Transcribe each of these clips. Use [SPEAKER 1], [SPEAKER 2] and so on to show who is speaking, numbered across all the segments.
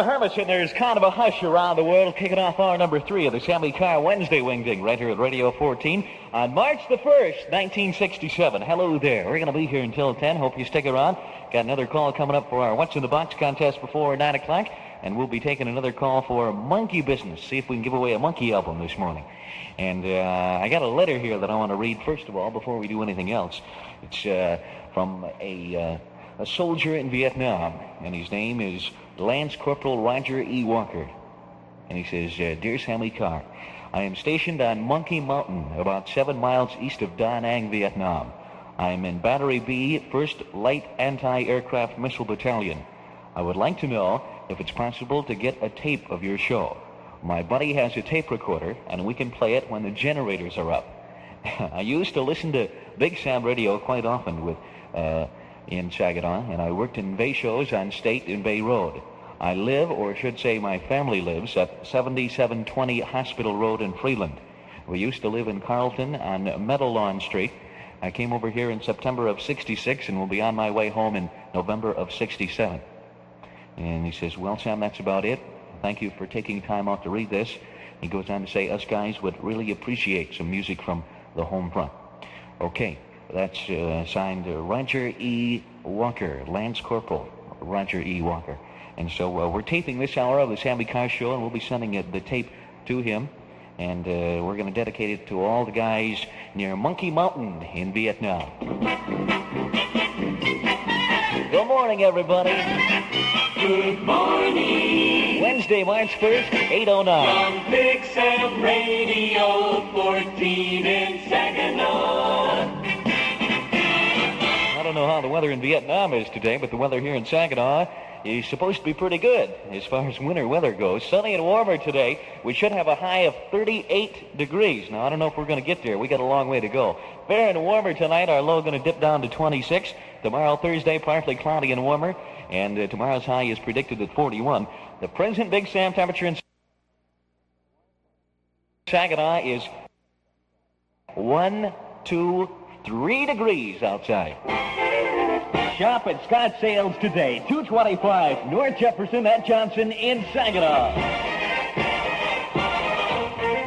[SPEAKER 1] the Hermits, and there's kind of a hush around the world, kicking off hour number 3 of the Sammy Carr Wednesday Wingding right here at Radio 14 on March the 1st, 1967. Hello there. We're going to be here until 10. Hope you stick around. Got another call coming up for our What's in the Box contest before 9 o'clock, and we'll be taking another call for monkey business. See if we can give away a monkey album this morning. And I got a letter here that I want to read first of all before we do anything else. It's from a soldier in Vietnam, and his name is Lance Corporal Roger E. Walker. And he says, Dear Sammy Carr, I am stationed on Monkey Mountain, about 7 miles east of Da Nang, Vietnam. I am in Battery B, 1st Light Anti-Aircraft Missile Battalion. I would like to know if it's possible to get a tape of your show. My buddy has a tape recorder, and we can play it when the generators are up. I used to listen to Big Sam Radio quite often with in Saginaw, and I worked in Bay shows on State and Bay Road. I live, or should say my family lives, at 7720 Hospital Road in Freeland. We used to live in Carlton on Meadowlawn Street. I came over here in September of 66 and will be on my way home in November of 67. And he says, well, Sam, that's about it. Thank you for taking time out to read this. He goes on to say, us guys would really appreciate some music from the home front. Okay, that's signed Roger E. Walker, Lance Corporal Roger E. Walker. And so we're taping this hour of the Sammy Carr Show, and we'll be sending the tape to him. And we're going to dedicate it to all the guys near Monkey Mountain in Vietnam. Good morning, everybody.
[SPEAKER 2] Good morning.
[SPEAKER 1] Wednesday, March 1st, 8:09.
[SPEAKER 2] From Big Sam Radio 14 in Saginaw.
[SPEAKER 1] I don't know how the weather in Vietnam is today, but the weather here in Saginaw is supposed to be pretty good as far as winter weather goes. Sunny and warmer today. We should have a high of 38 degrees. Now, I don't know if we're going to get there. We got a long way to go. Fair and warmer tonight. Our low going to dip down to 26. Tomorrow, Thursday, partly cloudy and warmer. And tomorrow's high is predicted at 41. The present Big Sam temperature in Saginaw is 1, 2, 3 degrees outside. Shop at Scott Sales today, 225 North Jefferson at Johnson in Saginaw.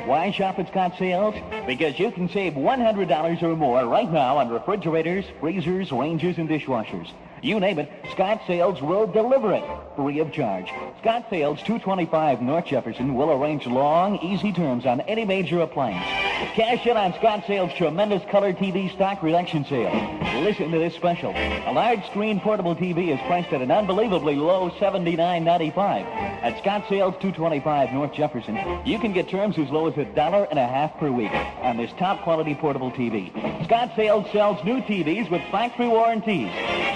[SPEAKER 1] Why shop at Scott Sales? Because you can save $100 or more right now on refrigerators, freezers, ranges, and dishwashers. You name it, Scott Sales will deliver it free of charge. Scott Sales, 225 North Jefferson, will arrange long, easy terms on any major appliance. Cash in on Scott Sales' tremendous color TV stock reduction sale. Listen to this special. A large screen portable TV is priced at an unbelievably low $79.95. At Scott Sales, 225 North Jefferson, you can get terms as low as $1.50 per week on this top quality portable TV. Scott Sales sells new TVs with factory warranties.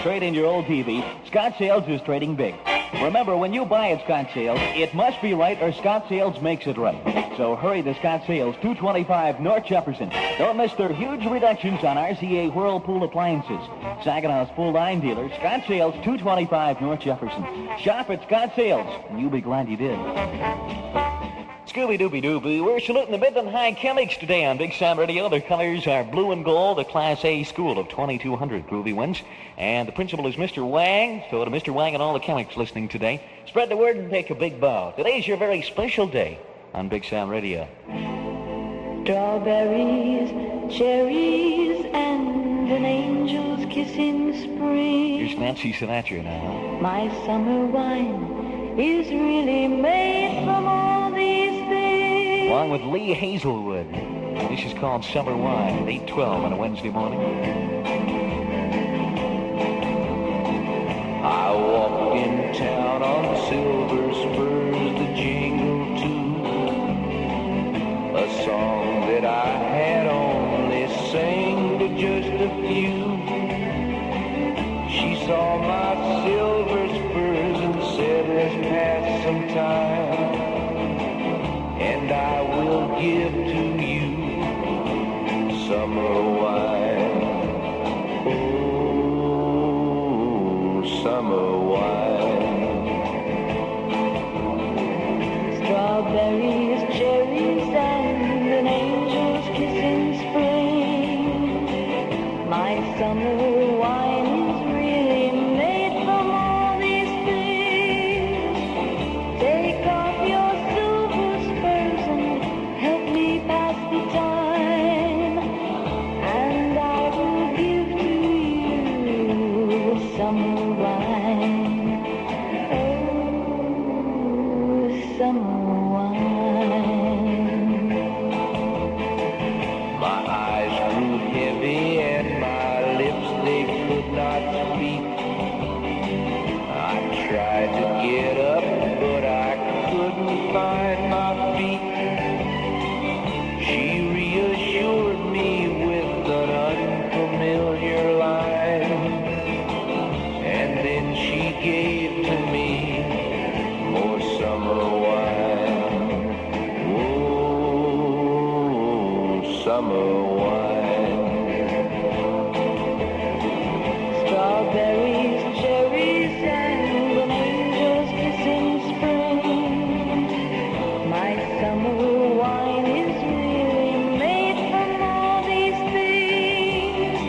[SPEAKER 1] Trade in your old TV. Scott Sales is trading big. Remember, when you buy at Scott Sales, it must be right or Scott Sales makes it right. So hurry to Scott Sales, 225 North Jefferson. Don't miss their huge reductions on RCA Whirlpool appliances. Saginaw's full-line dealer, Scott Sales, 225 North Jefferson. Shop at Scott Sales, and you'll be glad you did. Scooby-Dooby-Dooby, we're saluting the Midland High Chemics today on Big Sam Radio. Their colors are blue and gold, the Class A school of 2,200 groovy wins. And the principal is Mr. Wang. So to Mr. Wang and all the chemics listening today, spread the word and take a big bow. Today's your very special day on Big Sam Radio.
[SPEAKER 3] Strawberries, cherries, and an angel's kiss in spring.
[SPEAKER 1] Here's Nancy Sinatra now.
[SPEAKER 3] My summer wine is really made from all these things.
[SPEAKER 1] Along with Lee Hazelwood. This is called Summer Wine, 8:12 on a Wednesday morning.
[SPEAKER 2] I walked in town on silver spurs, the jingle too. A song that I had only sang to just a few. She saw my silver spurs and said, let's pass some time, and I will give to you summer wine. Oh, summer wine.
[SPEAKER 3] Strawberries, cherries, and an angel's kiss in spring. My summer wine is really made from all these things. summer wine. Oh, summer wine.
[SPEAKER 2] My eyes grew heavy and my lips, they could not speak. I tried to get up, but I couldn't find my feet. She reassured me with an unfamiliar line, and then she gave to me more summer wine. Oh, summer wine.
[SPEAKER 3] Strawberries, cherries, and an angel's kiss in spring. My summer wine is really made from all these things.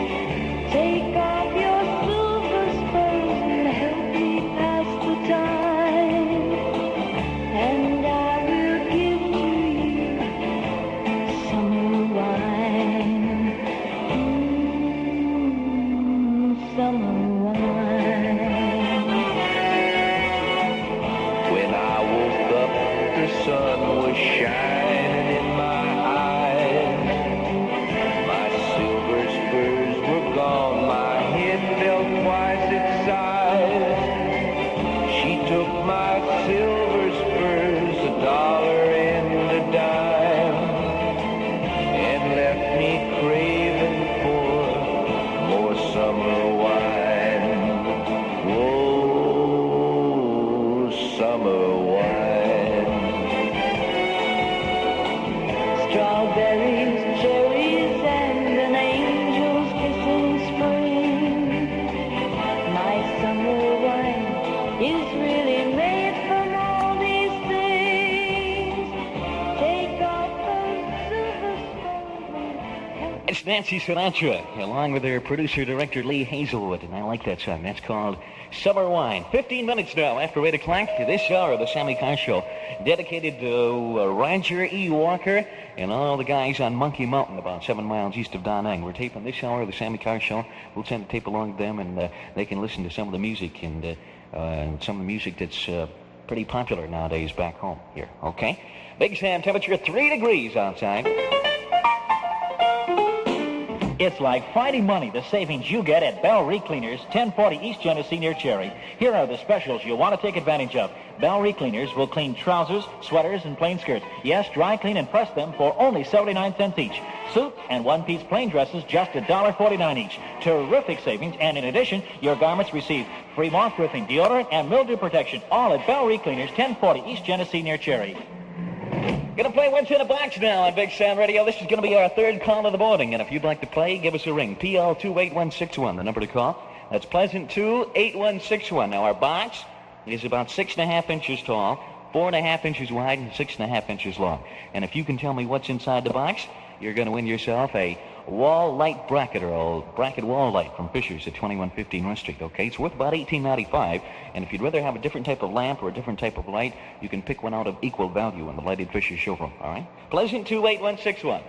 [SPEAKER 3] Take off your silver spurs and help me pass the time, and I will give to you summer wine. Summer wine.
[SPEAKER 2] When I woke up, the sun was shining in my eyes. My silver spurs were gone, my head felt twice its size. She took my silver spurs, $1 and a dime, and left me craving for more summer wine. Whoa, summer wine.
[SPEAKER 3] Strawberries, cherries, and an angel's kiss in spring. My summer wine is really made from all these things. Take off those silver spurs.
[SPEAKER 1] It's Nancy Sinatra, along with her producer-director Lee Hazelwood, and I like that song. That's called Summer Wine. 15 minutes now after 8 o'clock. This hour of the Sammy Carr Show, dedicated to Roger E. Walker and all the guys on Monkey Mountain, about 7 miles east of Da Nang. We're taping this hour of the Sammy Carr Show. We'll send a tape along to them, and they can listen to some of the music and some of the music that's pretty popular nowadays back home here. Okay? Big Sam, temperature 3 degrees outside.
[SPEAKER 4] It's like finding money, the savings you get at Bell Recleaners, 1040 East Genesee near Cherry. Here are the specials you want to take advantage of. Bell Recleaners will clean trousers, sweaters, and plain skirts. Yes, dry clean and press them for only 79 cents each. Suit and one-piece plain dresses, just $1.49 each. Terrific savings, and in addition, your garments receive free moth-proofing, deodorant, and mildew protection, all at Bell Recleaners, 1040 East Genesee near Cherry.
[SPEAKER 1] Gonna play What's in a Box now on Big Sam Radio. This is gonna be our third call of the morning, and if you'd like to play, give us a ring. PL28161, the number to call. That's Pleasant 28161. Now our box is about 6.5 inches tall, 4.5 inches wide, and 6.5 inches long. And if you can tell me what's inside the box, you're gonna win yourself a wall light bracket, or a bracket wall light from Fisher's at 2115 West Street. Okay, it's worth about $18.95, and if you'd rather have a different type of lamp or a different type of light, you can pick one out of equal value in the lighted Fisher showroom. All right, Pleasant 28161.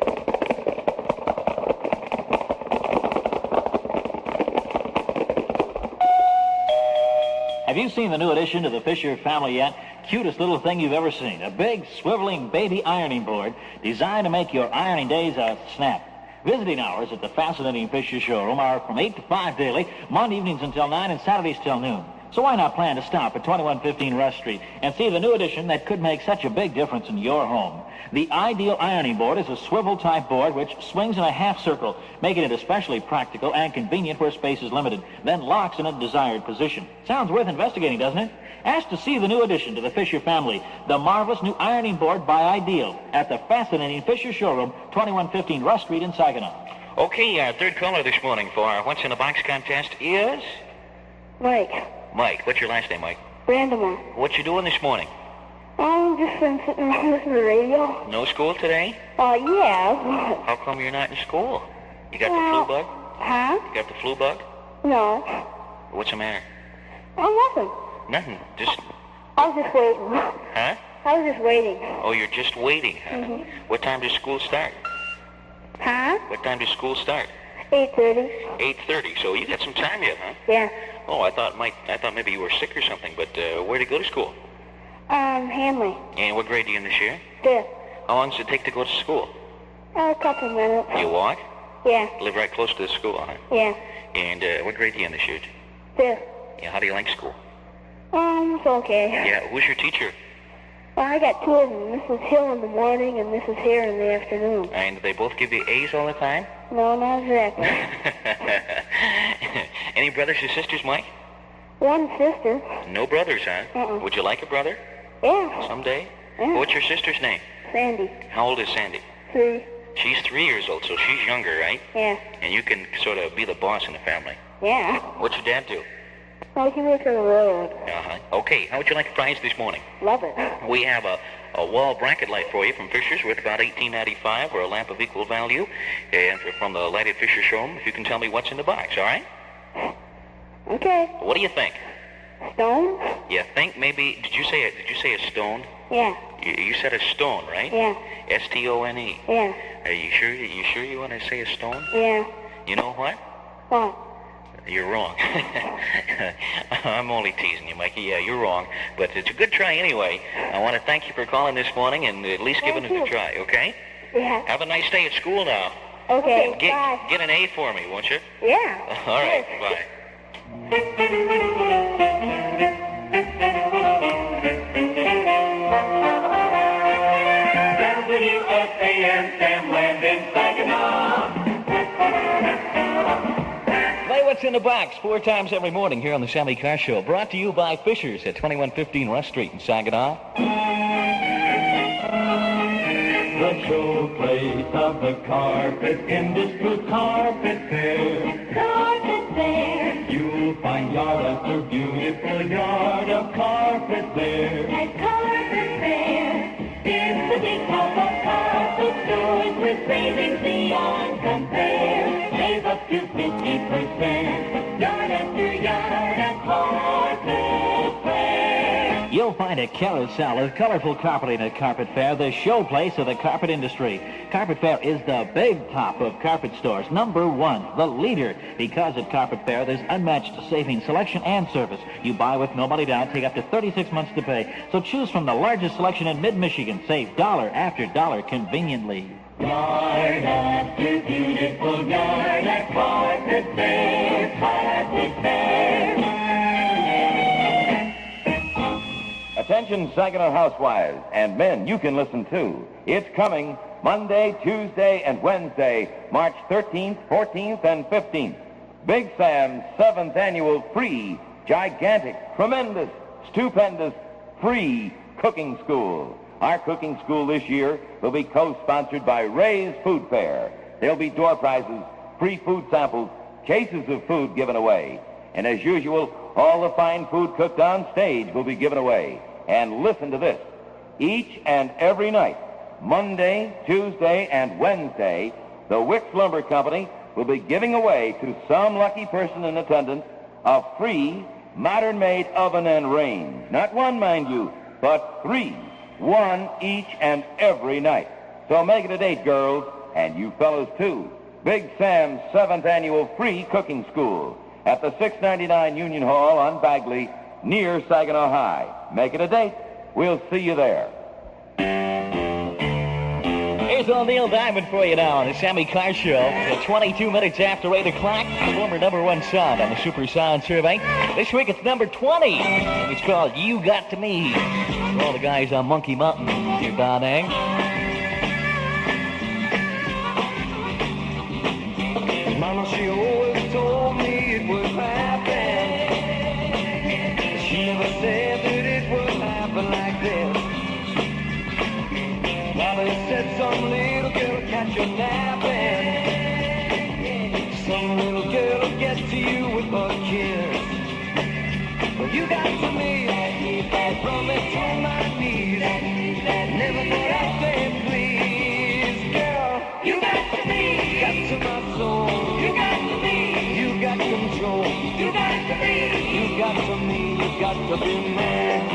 [SPEAKER 4] Have you seen the new addition to the Fisher family yet? Cutest little thing you've ever seen. A big, swiveling baby ironing board designed to make your ironing days a snap. Visiting hours at the fascinating Fisher showroom are from 8 to 5 daily, Monday evenings until 9, and Saturdays till noon. So why not plan to stop at 2115 Rush Street and see the new addition that could make such a big difference in your home? The ideal ironing board is a swivel-type board which swings in a half circle, making it especially practical and convenient where space is limited, then locks in a desired position. Sounds worth investigating, doesn't it? Ask to see the new addition to the Fisher family, the marvelous new ironing board by Ideal, at the fascinating Fisher showroom, 2115 Rush Street in Saginaw.
[SPEAKER 1] Okay, our third caller this morning for our What's in a Box contest is
[SPEAKER 5] Mike.
[SPEAKER 1] Mike. What's your last name, Mike?
[SPEAKER 5] Brandemer.
[SPEAKER 1] What you doing this morning?
[SPEAKER 5] Just been sitting around listening to the radio.
[SPEAKER 1] No school today?
[SPEAKER 5] Yeah.
[SPEAKER 1] How come you're not in school? You got the flu bug?
[SPEAKER 5] Huh?
[SPEAKER 1] You got the flu bug?
[SPEAKER 5] No.
[SPEAKER 1] What's the matter?
[SPEAKER 5] Oh, nothing.
[SPEAKER 1] Nothing. Just...
[SPEAKER 5] I was just waiting.
[SPEAKER 1] Huh?
[SPEAKER 5] I was just waiting.
[SPEAKER 1] Oh, you're just waiting, huh?
[SPEAKER 5] Mm-hmm.
[SPEAKER 1] What time does school start?
[SPEAKER 5] Huh?
[SPEAKER 1] What time does school start?
[SPEAKER 5] 8:30.
[SPEAKER 1] 8:30. So you got some time yet, huh?
[SPEAKER 5] Yeah.
[SPEAKER 6] Oh, I thought maybe you were sick or something, but where'd you go to school?
[SPEAKER 5] Hanley.
[SPEAKER 6] And what grade are you in this year?
[SPEAKER 5] 5th.
[SPEAKER 6] How long does it take to go to school?
[SPEAKER 5] A couple minutes.
[SPEAKER 6] You walk?
[SPEAKER 5] Yeah.
[SPEAKER 6] Live right close to the school, huh?
[SPEAKER 5] Yeah.
[SPEAKER 6] And what grade are you in this year?
[SPEAKER 5] 5th.
[SPEAKER 6] Yeah, how do you like school?
[SPEAKER 5] It's okay.
[SPEAKER 6] Yeah, who's your teacher?
[SPEAKER 5] Well, I got 2 of them. Mrs. Hill in the morning and Mrs. Hare in the afternoon.
[SPEAKER 6] And do they both give you A's all the time?
[SPEAKER 5] No, not exactly.
[SPEAKER 6] Any brothers or sisters, Mike?
[SPEAKER 5] 1 sister.
[SPEAKER 6] No brothers, huh?
[SPEAKER 5] Uh-uh.
[SPEAKER 6] Would you like a brother?
[SPEAKER 5] Yeah.
[SPEAKER 6] Someday?
[SPEAKER 5] Yeah.
[SPEAKER 6] What's your sister's name?
[SPEAKER 5] Sandy.
[SPEAKER 6] How old is Sandy?
[SPEAKER 5] 3.
[SPEAKER 6] She's 3 years old, so she's younger, right?
[SPEAKER 5] Yeah.
[SPEAKER 6] And you can sort of be the boss in the family.
[SPEAKER 5] Yeah.
[SPEAKER 6] What's your dad do?
[SPEAKER 5] Oh, he works on the railroad.
[SPEAKER 6] Uh-huh. Okay, how would you like a prize this morning?
[SPEAKER 5] Love it.
[SPEAKER 6] We have a wall bracket light for you from Fisher's worth about $18.95 or a lamp of equal value. And from the Lighted Fisher showroom, if you can tell me what's in the box, all right?
[SPEAKER 5] Okay.
[SPEAKER 6] What do you think?
[SPEAKER 5] Stone?
[SPEAKER 6] You think maybe, did you say a stone?
[SPEAKER 5] Yeah.
[SPEAKER 6] You said a stone, right?
[SPEAKER 5] Yeah.
[SPEAKER 6] S-T-O-N-E.
[SPEAKER 5] Yeah.
[SPEAKER 6] Are you sure you want to say a stone?
[SPEAKER 5] Yeah.
[SPEAKER 6] You know what?
[SPEAKER 5] What?
[SPEAKER 6] You're wrong. I'm only teasing you, Mikey. Yeah, you're wrong. But it's a good try anyway. I want to thank you for calling this morning and at least giving it a try, okay?
[SPEAKER 5] Yeah.
[SPEAKER 6] Have a nice day at school now.
[SPEAKER 5] Okay, bye.
[SPEAKER 6] Get an A for me, won't you?
[SPEAKER 5] Yeah.
[SPEAKER 6] All right, bye.
[SPEAKER 2] WSAM, Sam Land in Saginaw.
[SPEAKER 1] Play What's in the Box 4 times every morning here on the Sammy Carr Show. Brought to you by Fisher's at 2115 Rush Street in Saginaw.
[SPEAKER 2] The showplace of the carpet industry, Carpet Fair. Carpet Fair. You'll find yard after beautiful yard of carpet there. At Carpet Fair, it's the big house of carpet stores with savings beyond compare. Save up to 50%, yard after yard at Carpet Fair.
[SPEAKER 4] You'll find a carousel of colorful carpeting at Carpet Fair, the showplace of the carpet industry. Carpet Fair is the big top of carpet stores, #1, the leader. Because at Carpet Fair, there's unmatched saving, selection, and service. You buy with no money down, take up to 36 months to pay. So choose from the largest selection in mid-Michigan. Save dollar after dollar conveniently.
[SPEAKER 2] Yard after beautiful yard at Carpet Fair, Carpet Fair.
[SPEAKER 7] Attention Saginaw housewives and men, you can listen too. It's coming Monday, Tuesday, and Wednesday, March 13th, 14th, and 15th. Big Sam's 7th annual free, gigantic, tremendous, stupendous, free cooking school. Our cooking school this year will be co-sponsored by Ray's Food Fair. There'll be door prizes, free food samples, cases of food given away. And as usual, all the fine food cooked on stage will be given away. And listen to this. Each and every night, Monday, Tuesday, and Wednesday, the Wicks Lumber Company will be giving away to some lucky person in attendance a free modern-made oven and range. Not one, mind you, but 3. 1 each and every night. So make it a date, girls, and you fellows too. Big Sam's 7th annual free cooking school at the 699 Union Hall on Bagley, near Saginaw High. Make it a date. We'll see you there.
[SPEAKER 1] Here's old Neil Diamond for you now on the Sammy Carr Show. At 22 minutes after 8 o'clock, the former #1 sound on the Super Sound Survey. This week it's number 20. It's called You Got to Me. For all the guys on Monkey Mountain here, Don Ang.
[SPEAKER 2] Mama, she always told me it would happen. She never said that it would happen like this. Mama said some little girl catch you napping. Some little girl will get to you with a kiss. Well, you got to me, from me to my knees. Never thought I'd say please, girl. You got to me, got to my soul. You got to me, you got control. You got to me, you got to me, you got to be mine.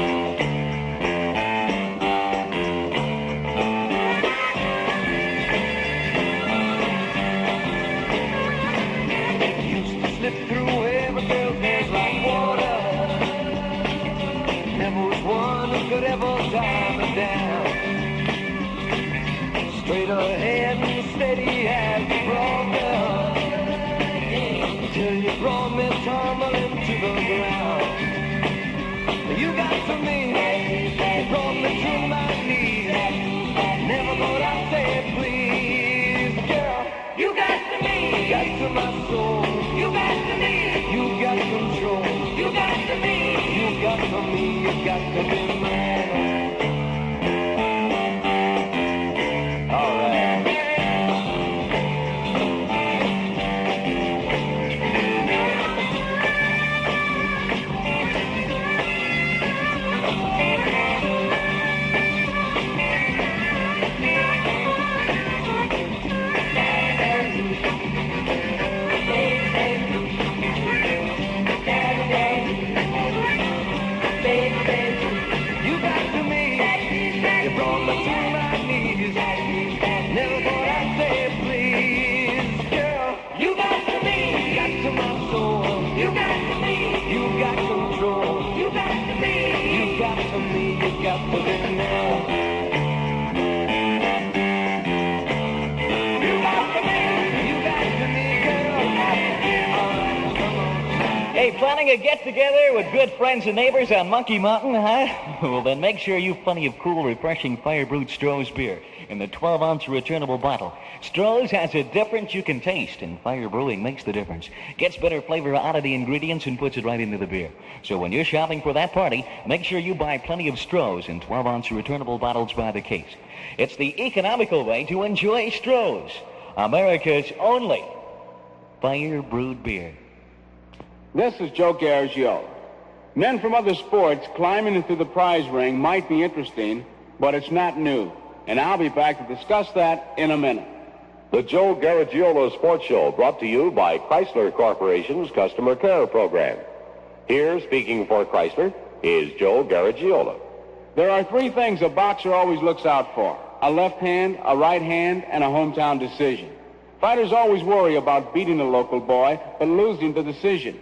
[SPEAKER 2] Slip through every girl's hands like never dive down. Straight ahead and steady as you brought me up, till you brought me tumbling to the ground. You got to me, you brought me to my knees. Never thought I'd say please, girl. You got to me, you got to my soul. You got to me, you got control. You got to me, you got to me, you got to be mine. All right.
[SPEAKER 1] Hey, planning a get-together with good friends and neighbors on Monkey Mountain, huh? Well, then make sure you've plenty of cool, refreshing fire-brewed Stroh's beer in the 12-ounce returnable bottle. Stroh's has a difference you can taste, and fire brewing makes the difference. Gets better flavor out of the ingredients and puts it right into the beer. So when you're shopping for that party, make sure you buy plenty of Stroh's in 12-ounce returnable bottles by the case. It's the economical way to enjoy Stroh's, America's only fire-brewed beer.
[SPEAKER 8] This is Joe Garagiola. Men from other sports climbing into the prize ring might be interesting, but it's not new. And I'll be back to discuss that in a minute.
[SPEAKER 9] The Joe Garagiola Sports Show, brought to you by Chrysler Corporation's Customer Care Program. Here, speaking for Chrysler, is Joe Garagiola.
[SPEAKER 8] There are three things a boxer always looks out for: a left hand, a right hand, and a hometown decision. Fighters always worry about beating the local boy, but losing the decision.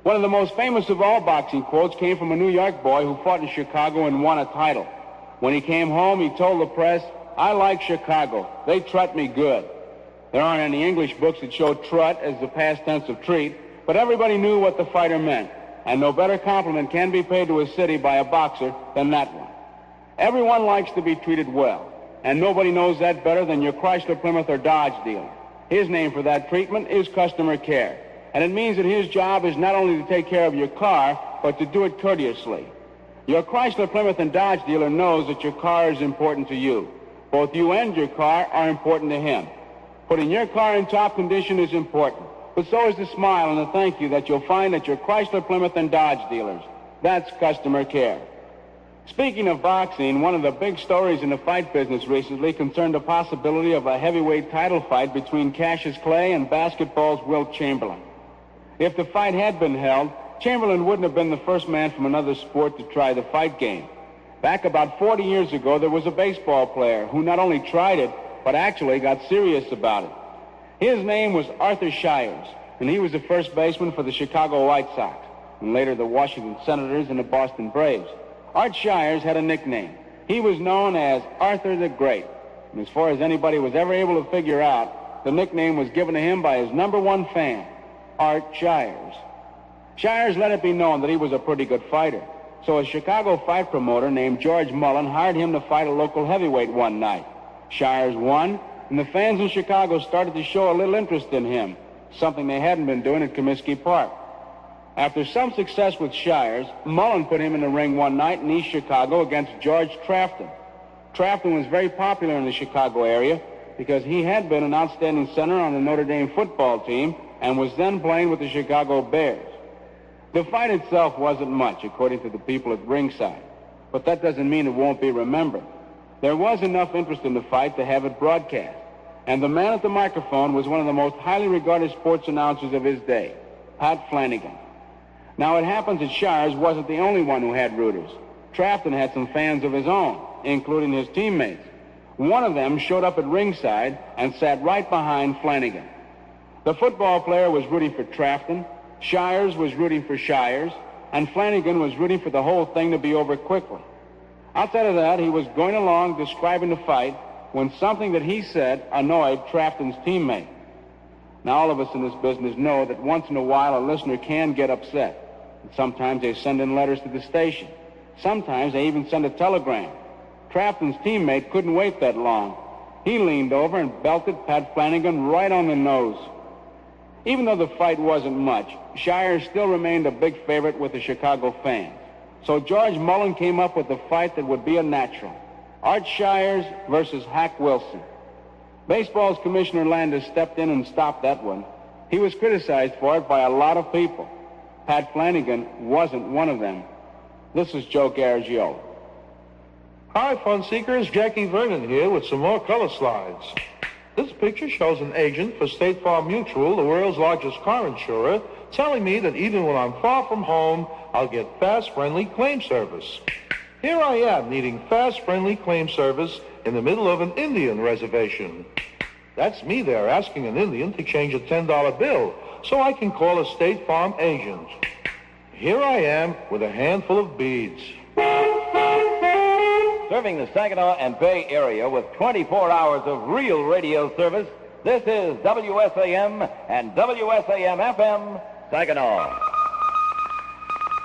[SPEAKER 8] One of the most famous of all boxing quotes came from a New York boy who fought in Chicago and won a title. When he came home, he told the press, "I like Chicago. They trut me good." There aren't any English books that show trut as the past tense of treat, but everybody knew what the fighter meant, and no better compliment can be paid to a city by a boxer than that one. Everyone likes to be treated well, and nobody knows that better than your Chrysler, Plymouth, or Dodge dealer. His name for that treatment is customer care. And it means that his job is not only to take care of your car, but to do it courteously. Your Chrysler, Plymouth, and Dodge dealer knows that your car is important to you. Both you and your car are important to him. Putting your car in top condition is important, but so is the smile and the thank you that you'll find at your Chrysler, Plymouth, and Dodge dealers. That's customer care. Speaking of boxing, one of the big stories in the fight business recently concerned the possibility of a heavyweight title fight between Cassius Clay and basketball's Wilt Chamberlain. If the fight had been held, Chamberlain wouldn't have been the first man from another sport to try the fight game. Back about 40 years ago, there was a baseball player who not only tried it, but actually got serious about it. His name was Arthur Shires, and he was the first baseman for the Chicago White Sox, and later the Washington Senators and the Boston Braves. Art Shires had a nickname. He was known as Arthur the Great, and as far as anybody was ever able to figure out, the nickname was given to him by his number one fan, Art Shires. Shires let it be known that he was a pretty good fighter. So a Chicago fight promoter named George Mullen hired him to fight a local heavyweight one night. Shires won, and the fans in Chicago started to show a little interest in him, something they hadn't been doing at Comiskey Park. After some success with Shires, Mullen put him in the ring one night in East Chicago against George Trafton. Trafton was very popular in the Chicago area because he had been an outstanding center on the Notre Dame football team and was then playing with the Chicago Bears. The fight itself wasn't much, according to the people at ringside, but that doesn't mean it won't be remembered. There was enough interest in the fight to have it broadcast, and the man at the microphone was one of the most highly regarded sports announcers of his day, Pat Flanagan. Now, it happens that Shires wasn't the only one who had rooters. Trafton had some fans of his own, including his teammates. One of them showed up at ringside and sat right behind Flanagan. The football player was rooting for Trafton, Shires was rooting for Shires, and Flanagan was rooting for the whole thing to be over quickly. Outside of that, he was going along describing the fight when something that he said annoyed Trafton's teammate. Now, all of us in this business know that once in a while a listener can get upset. And sometimes they send in letters to the station. Sometimes they even send a telegram. Trafton's teammate couldn't wait that long. He leaned over and belted Pat Flanagan right on the nose. Even though the fight wasn't much, Shires still remained a big favorite with the Chicago fans. So George Mullen came up with the fight that would be a natural. Art Shires versus Hack Wilson. Baseball's Commissioner Landis stepped in and stopped that one. He was criticized for it by a lot of people. Pat Flanagan wasn't one of them. This is Joe Garagiola.
[SPEAKER 10] Hi, fun seekers. Jackie Vernon here with some more color slides. This picture shows an agent for State Farm Mutual, the world's largest car insurer, telling me that even when I'm far from home, I'll get fast, friendly claim service. Here I am needing fast, friendly claim service in the middle of an Indian reservation. That's me there asking an Indian to change a $10 bill so I can call a State Farm agent. Here I am with a handful of beads.
[SPEAKER 7] Serving the Saginaw and Bay Area with 24 hours of real radio service, this is WSAM and WSAM-FM, Saginaw.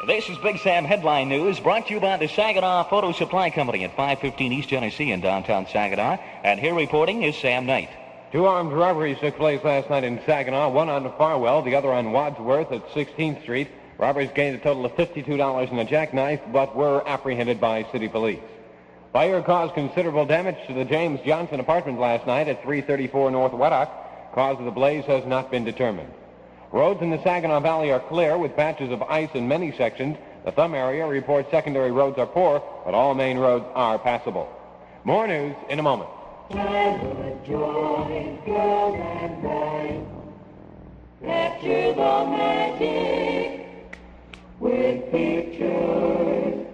[SPEAKER 1] This is Big Sam Headline News, brought to you by the Saginaw Photo Supply Company at 515 East Genesee in downtown Saginaw. And here reporting is Sam Knight.
[SPEAKER 11] 2 armed robberies took place last night in Saginaw, one on Farwell, the other on Wadsworth at 16th Street. Robbers gained a total of $52 in a jackknife, but were apprehended by city police. Fire caused considerable damage to the James Johnson apartment last night at 334 North Waddock. Cause of the blaze has not been determined. Roads in the Saginaw Valley are clear with patches of ice in many sections. The Thumb area reports secondary roads are poor, but all main roads are passable. More news in a moment.
[SPEAKER 3] Joy, girls and boys, capture the magic with pictures.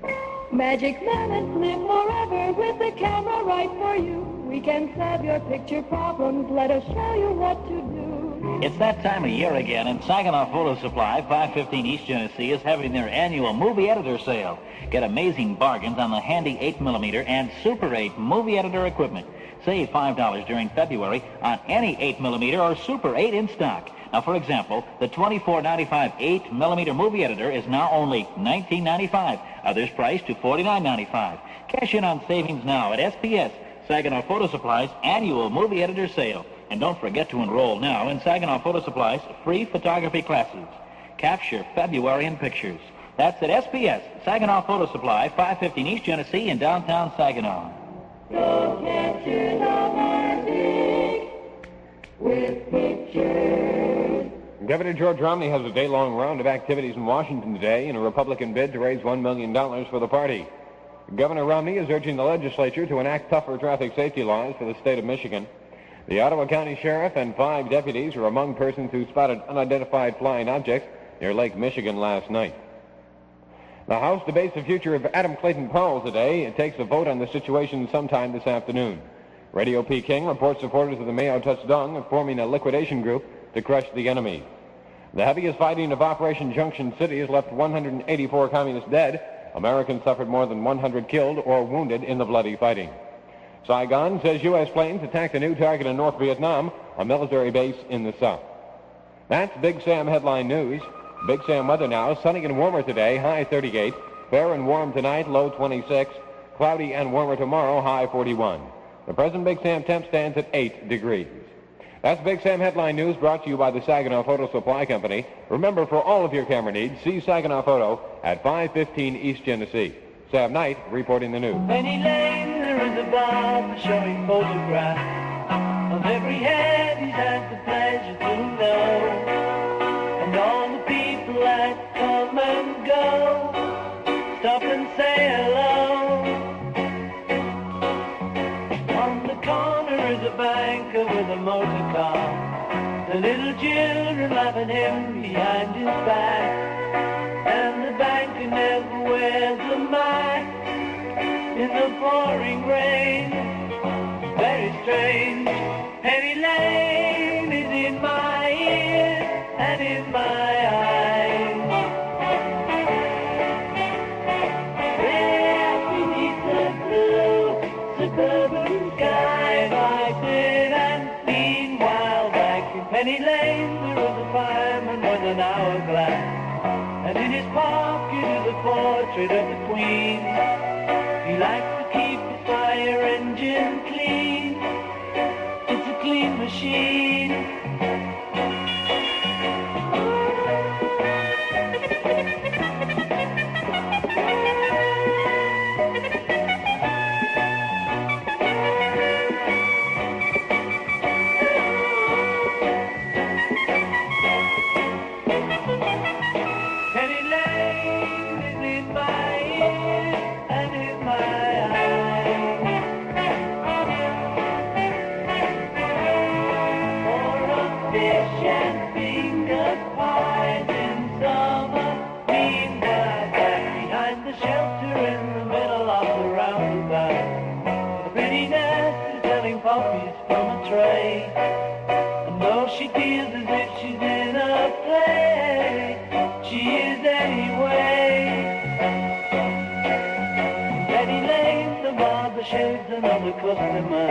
[SPEAKER 3] Magic moments live forever with the camera right for you. We can solve your picture problems. Let us show you what to do.
[SPEAKER 4] It's that time of year again, and Saginaw Photo Supply, 515 East Genesee, is having their annual movie editor sale. Get amazing bargains on the handy 8mm and Super 8 movie editor equipment. Save $5 during February on any 8mm or Super 8 in stock. Now, for example, the $24.95 8mm movie editor is now only $19.95. Others priced to $49.95. Cash in on savings now at SPS, Saginaw Photo Supply's annual movie editor sale. And don't forget to enroll now in Saginaw Photo Supply's free photography classes. Capture February in pictures. That's at SPS, Saginaw Photo Supply, 515 East Genesee in downtown Saginaw.
[SPEAKER 3] So capture the magic with pictures.
[SPEAKER 11] Governor George Romney has a day-long round of activities in Washington today in a Republican bid to raise $1 million for the party. Governor Romney is urging the legislature to enact tougher traffic safety laws for the state of Michigan. The Ottawa County Sheriff and 5 deputies are among persons who spotted unidentified flying objects near Lake Michigan last night. The House debates the future of Adam Clayton Powell today. It takes a vote on the situation sometime this afternoon. Radio Peking reports supporters of the Mayo Touchdong are forming a liquidation group to crush the enemy. The heaviest fighting of Operation Junction City has left 184 communists dead. Americans suffered more than 100 killed or wounded in the bloody fighting. Saigon says U.S. planes attacked a new target in North Vietnam, a military base in the south. That's Big Sam Headline News. Big Sam weather now. Sunny and warmer today, high 38. Fair and warm tonight, low 26. Cloudy and warmer tomorrow, high 41. The present Big Sam temp stands at 8 degrees. That's Big Sam Headline News brought to you by the Saginaw Photo Supply Company. Remember, for all of your camera needs, see Saginaw Photo at 515 East Genesee. Sam Knight reporting the news.
[SPEAKER 2] Penny Lane, there is a bar showing photographs of every head he's had the pleasure to know. And all the people that come and go stop and say hello. On the corner is a banker with a motor car. The little children laugh at him behind his back. And the banker never wears a mask in the pouring rain. Very strange. Penny Lane is in my ears and in my eyes. There beneath the Penny Lane, there was a fireman with an hourglass, and in his pocket is a portrait of the Queen. He likes to keep the fire engine clean. It's a clean machine. And though she feels as if she's in a play, she is anyway. Penny Lane, the barber shaves another customer.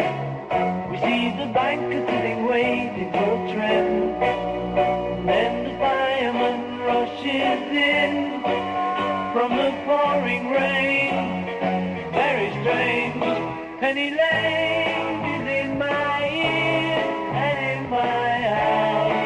[SPEAKER 2] We see the banker sitting waiting for a trim. And then the fireman rushes in from the pouring rain. Very strange. Penny Lane is in my ear and in my house.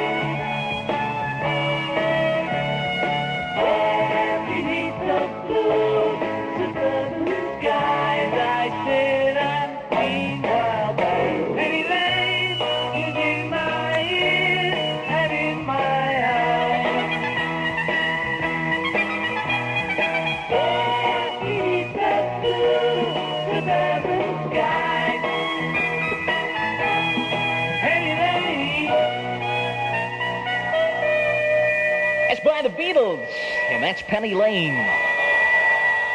[SPEAKER 2] Beneath the blue suburban skies, I sit and meanwhile Penny Lane is in my ear and in my house. Beneath the blue suburban skies, Penny Lane.
[SPEAKER 1] That's by the Beatles, and that's Penny Lane.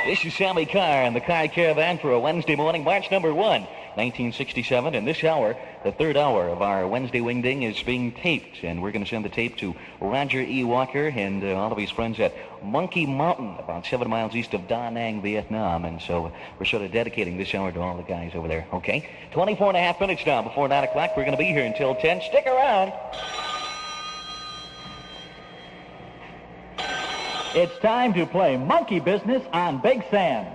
[SPEAKER 1] This is Sammy Carr and the Carr Caravan for a Wednesday morning, March number 1, 1967. And this hour, the third hour of our Wednesday Wingding, is being taped. And we're going to send the tape to Roger E. Walker and all of his friends at Monkey Mountain, about 7 miles east of Da Nang, Vietnam. And so we're sort of dedicating this hour to all the guys over there, okay? 24 and a half minutes now before 9 o'clock. We're going to be here until 10. Stick around.
[SPEAKER 4] It's time to play Monkey Business on Big Sam.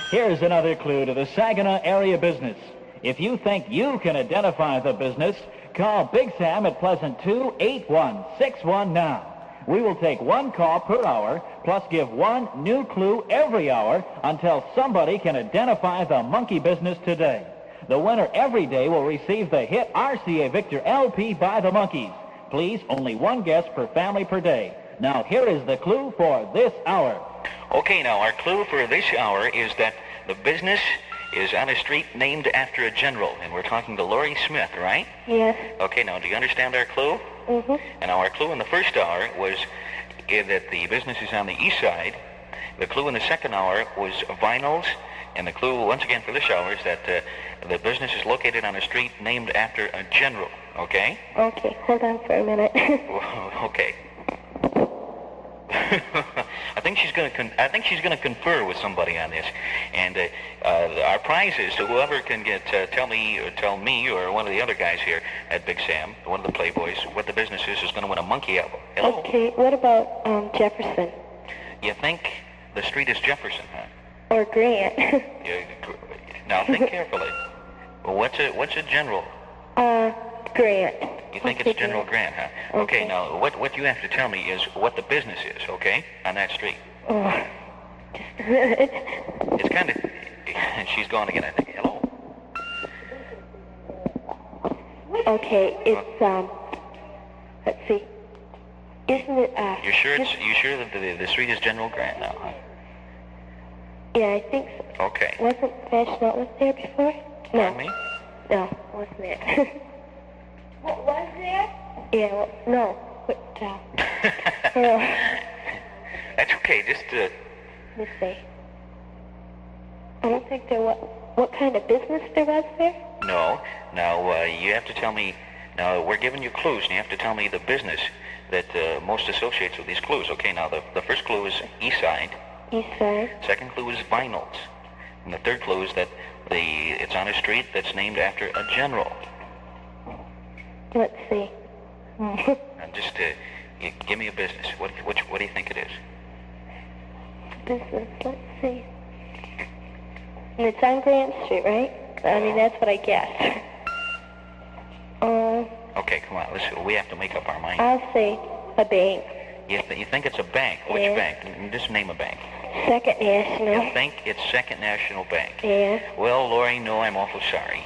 [SPEAKER 4] Here's another clue to the Saginaw area business. If you think you can identify the business, call Big Sam at Pleasant 28161 now. We will take one call per hour, plus give one new clue every hour until somebody can identify the monkey business today. The winner every day will receive the hit RCA Victor LP by the Monkees. Please, only one guess per family per day. Now, here is the clue for this hour.
[SPEAKER 6] Okay, now, our clue for this hour is that the business is on a street named after a general, and we're talking to Laurie Smith, right?
[SPEAKER 5] Yes.
[SPEAKER 6] Okay, now, do you understand our clue?
[SPEAKER 5] Mm-hmm.
[SPEAKER 6] And our clue in the first hour was that the business is on the east side. The clue in the second hour was vinyls, and the clue, once again, for this hour is that the business is located on a street named after a general, okay?
[SPEAKER 5] Okay, hold on for a minute.
[SPEAKER 6] Okay. I think she's going to confer with somebody on this, and our prize is to whoever can get tell me or one of the other guys here at Big Sam, one of the Playboys, what the business is going to win a monkey album. Hello?
[SPEAKER 5] Okay, what about Jefferson?
[SPEAKER 6] You think the street is Jefferson, huh?
[SPEAKER 5] Or Grant?
[SPEAKER 6] Now think carefully. Well, what's a general?
[SPEAKER 5] Grant.
[SPEAKER 6] You think it's General Grant, huh? Okay, now, what you have to tell me is what the business is, okay, on that street.
[SPEAKER 5] Oh.
[SPEAKER 6] It's kind of... And she's gone again, I think. Hello?
[SPEAKER 5] Okay, it's, let's see. Isn't it,
[SPEAKER 6] You sure that the street is General Grant now, huh?
[SPEAKER 5] Yeah, I think so.
[SPEAKER 6] Okay.
[SPEAKER 5] Wasn't Fashion Outlet there before? No.
[SPEAKER 6] Pardon me?
[SPEAKER 5] No, wasn't it? What was there? Yeah, well, no. But,
[SPEAKER 6] That's okay, just,
[SPEAKER 5] let's see. I don't think there was... What kind of business there was there?
[SPEAKER 6] No. Now, you have to tell me... Now, we're giving you clues, and you have to tell me the business that most associates with these clues. Okay, now, the first clue is East Side.
[SPEAKER 5] East Side.
[SPEAKER 6] Second clue is vinyls. And the third clue is that it's on a street that's named after a general.
[SPEAKER 5] Let's see.
[SPEAKER 6] And just give me a business. What do you think it is?
[SPEAKER 5] Business, let's see. And it's on Grant Street, right? I mean, that's what I guess.
[SPEAKER 6] Okay, come on. We have to make up our mind.
[SPEAKER 5] I'll say a bank.
[SPEAKER 6] You think it's a bank? Which bank? Just name a bank.
[SPEAKER 5] Second National.
[SPEAKER 6] You think it's Second National Bank?
[SPEAKER 5] Yeah.
[SPEAKER 6] Well, Lori, no, I'm awful sorry.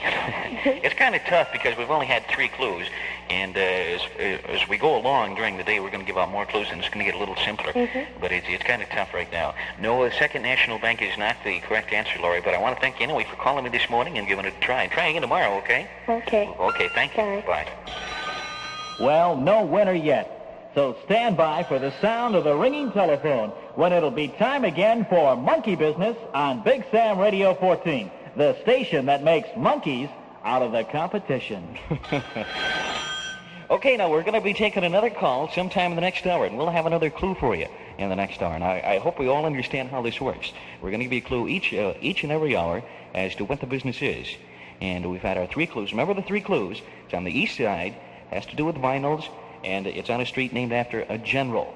[SPEAKER 6] It's kind of tough because we've only had 3 clues, and as we go along during the day, we're going to give out more clues, and it's going to get a little simpler. But it's kind of tough right now. No, Second National Bank is not the correct answer, Lori, but I want to thank you anyway for calling me this morning and giving it a try. Try again tomorrow, okay?
[SPEAKER 5] Okay.
[SPEAKER 6] Okay, thank you. Bye.
[SPEAKER 4] Well, no winner yet. So stand by for the sound of the ringing telephone when it'll be time again for Monkey Business on Big Sam Radio 14, the station that makes monkeys out of the competition. Okay, now we're going to be taking another call sometime in the next hour, and we'll have another clue for you in the next hour. And I hope we all understand how this works. We're going to give you a clue each and every hour as to what the business is. And we've had our 3 clues. Remember the 3 clues. It's on the east side, has to do with vinyls, and it's on a street named after a general.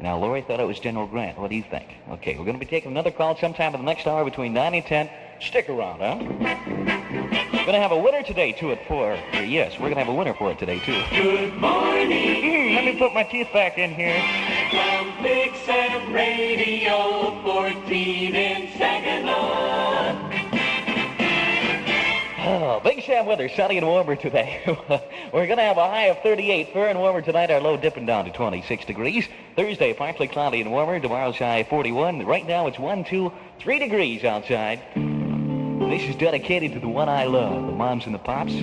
[SPEAKER 4] Now, Lori thought it was General Grant. What do you think? Okay, we're going to be taking another call sometime in the next hour between 9 and 10. Stick around, huh? We're going to have a winner today, yes, we're going to have a winner for it today, too.
[SPEAKER 2] Good morning.
[SPEAKER 4] Let me put my teeth back in here.
[SPEAKER 2] From Big Sam Radio 14 in Saginaw.
[SPEAKER 4] Oh, Big Sam weather, sunny and warmer today. We're going to have a high of 38. Fair and warmer tonight, our low dipping down to 26 degrees. Thursday, partly cloudy and warmer. Tomorrow's high 41. Right now, it's 1, 2, 3 degrees outside. This is dedicated to the one I love, the moms and the pops.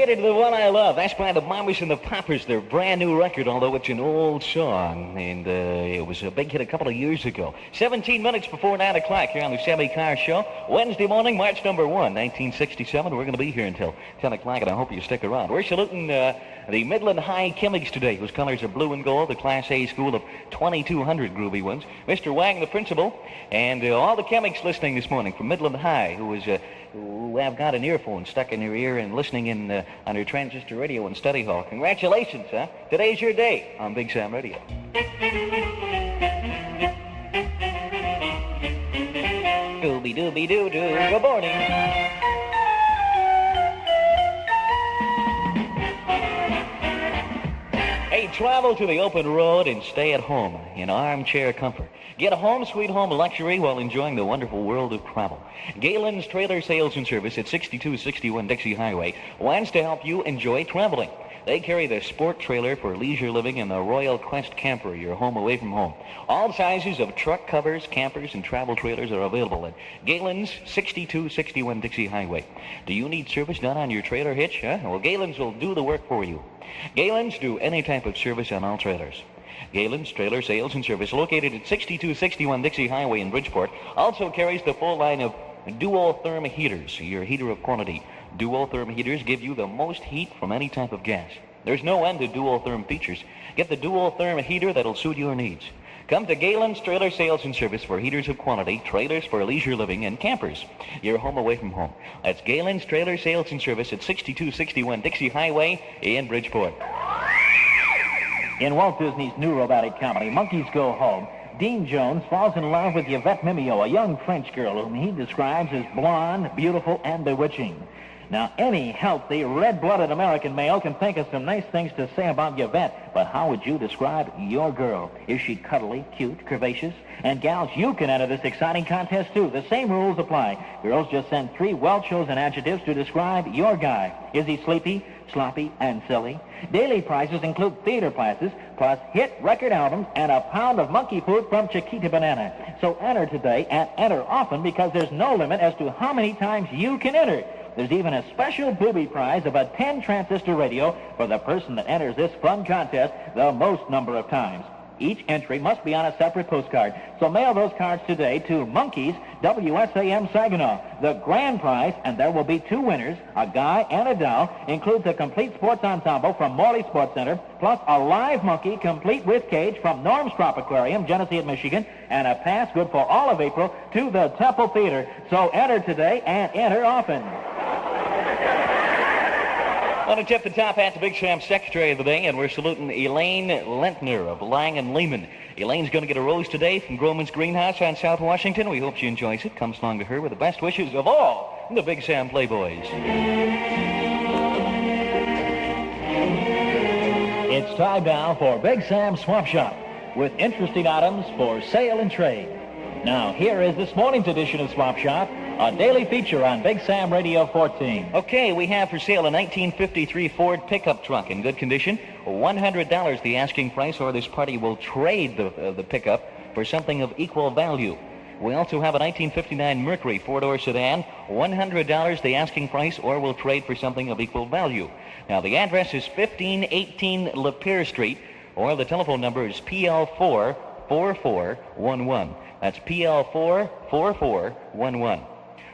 [SPEAKER 1] get into the one I love. That's by the Mamas and the Papas, their brand new record, although it's an old song. And it was a big hit a couple of years ago. 17 minutes before 9 o'clock here on the Sammy Carr Show. Wednesday morning, March number 1, 1967. We're going to be here until 10 o'clock, and I hope you stick around. We're saluting the Midland High Kimmigs today, whose colors are blue and gold, the Class A school of 2,200 groovy ones. Mr. Wang, the principal, and all the Kimmigs listening this morning from Midland High, who have got an earphone stuck in their ear and listening in on their transistor radio in study hall. Congratulations, huh? Today's your day on Big Sam Radio. Dooby-dooby-doo-doo. Good morning. Hey, travel to the open road and stay at home in armchair comfort. Get a home sweet home luxury while enjoying the wonderful world of travel. Galen's Trailer Sales and Service at 6261 Dixie Highway wants to help you enjoy traveling. They carry the sport trailer for leisure living and the Royal Quest camper, your home away from home. All sizes of truck covers, campers, and travel trailers are available at Galen's 6261 Dixie Highway. Do you need service done on your trailer hitch? Huh? Well, Galen's will do the work for you. Galen's do any type of service on all trailers. Galen's Trailer Sales and Service, located at 6261 Dixie Highway in Bridgeport, also carries the full line of dual-therm heaters, your heater of quantity. Dual-therm heaters give you the most heat from any type of gas. There's no end to dual-therm features. Get the dual-therm heater that'll suit your needs. Come to Galen's Trailer Sales and Service for heaters of quantity, trailers for leisure living, and campers. Your home away from home. That's Galen's Trailer Sales and Service at 6261 Dixie Highway in Bridgeport.
[SPEAKER 4] In Walt Disney's new robotic comedy, Monkeys Go Home, Dean Jones falls in love with Yvette Mimeo, a young French girl whom he describes as blonde, beautiful, and bewitching. Now, any healthy, red-blooded American male can think of some nice things to say about Yvette, but how would you describe your girl? Is she cuddly, cute, curvaceous? And gals, you can enter this exciting contest, too. The same rules apply. Girls, just send 3 well-chosen adjectives to describe your guy. Is he sleepy, sloppy, and silly? Daily prizes include theater passes, plus hit record albums and a pound of monkey food from Chiquita Banana. So enter today and enter often, because there's no limit as to how many times you can enter. There's even a special booby prize of a 10-transistor radio for the person that enters this fun contest the most number of times. Each entry must be on a separate postcard. So mail those cards today to Monkeys, WSAM Saginaw. The grand prize, and there will be 2 winners, a guy and a doll, includes a complete sports ensemble from Morley Sports Center, plus a live monkey complete with cage from Norm's Trop Aquarium, Genesee at Michigan, and a pass good for all of April to the Temple Theater. So enter today and enter often.
[SPEAKER 1] I want to tip the top hat to Big Sam's secretary of the day, and we're saluting Elaine Lentner of Lang and Lehman. Elaine's going to get a rose today from Groman's Greenhouse on South Washington. We hope she enjoys it. Comes along to her with the best wishes of all the Big Sam Playboys.
[SPEAKER 4] It's time now for Big Sam's Swap Shop, with interesting items for sale and trade. Now, here is this morning's edition of Swap Shop, a daily feature on Big Sam Radio 14.
[SPEAKER 1] Okay, we have for sale a 1953 Ford pickup truck in good condition. $100 the asking price, or this party will trade the pickup for something of equal value. We also have a 1959 Mercury four-door sedan, $100 the asking price, or we'll trade for something of equal value. Now, the address is 1518 Lapeer Street, or the telephone number is PL44411. That's PL44411.